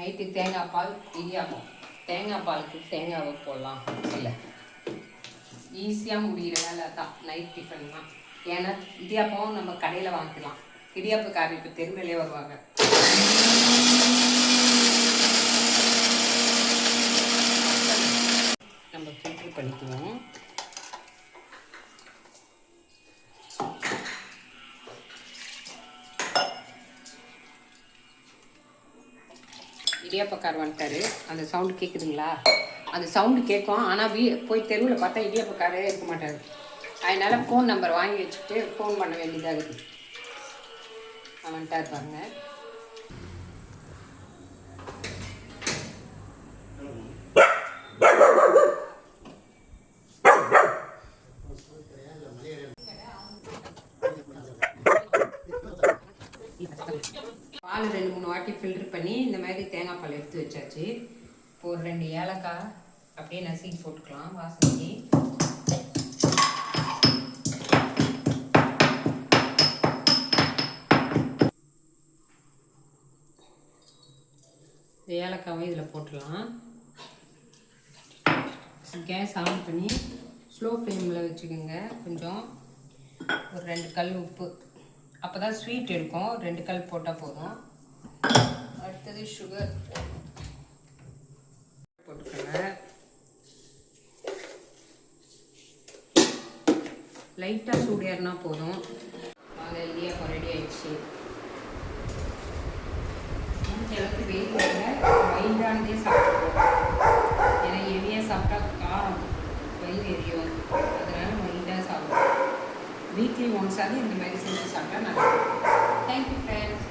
Night தேங்காய் பால் இடியாப்பம். தேங்காய் பாலுக்கு தேங்காவை போடலாம். இல்லை, ஈஸியாக முடிகிற வேலை தான் நைட் டிஃபன் தான். ஏன்னா இடியாப்பம் நம்ம கடையில் வாங்கிக்கலாம். இடியாப்பக்காரர் இப்போ தெருமையிலே வருவாங்க. நம்ம ஃபில்டர் பண்ணிக்குவோம். இடியாப்பக்கார் வந்துட்டாரு. அந்த சவுண்டு கேட்குதுங்களா? அந்த சவுண்டு கேட்கும். ஆனால் போய் தெருவில் பார்த்தா இடியாப்பக்காரே இருக்க மாட்டார். அதனால் ஃபோன் நம்பர் வாங்கி வச்சுட்டு ஃபோன் பண்ண வேண்டியதாக இருக்குது. வந்துட்டார் பாருங்க. பால் 2-3 வாட்டி ஃபில்டர் பண்ணி இந்த மாதிரி தேங்காய் பால் எடுத்து வச்சாச்சு. இப்போ ஒரு 2 ஏலக்காய் அப்படியே நசுக்கி போட்டுக்கலாம் வாசனைக்கு. இந்த ஏலக்காவும் இதில் போட்டுடலாம். கேஸ் ஆன் பண்ணி ஸ்லோ ஃப்ளேமில் வச்சுக்கோங்க. கொஞ்சம் ஒரு 2 கல் உப்பு, அப்போ தான் ஸ்வீட் இருக்கும். 2 கல் போட்டால் போதும். அடுத்தது சுகர் போட்டுக்கோங்க. லைட்டாக சூடு ஏறினா போதும். வாங்க, இடியாப்பம் ரெடி ஆயிடுச்சு. கிழக்கு வெயில் மைல்டானதே சாப்பிடுவோம். ஏன்னா ஹெவியாக சாப்பிட்டா காரம் வயிறு எரியும். அதனால் மைல்டாக சாப்பிடுவோம். வீக்லி ஒன்ஸாவது இந்த மாதிரி செஞ்சு சாப்பிட்டா நல்லா இருக்கும். Thank you friends.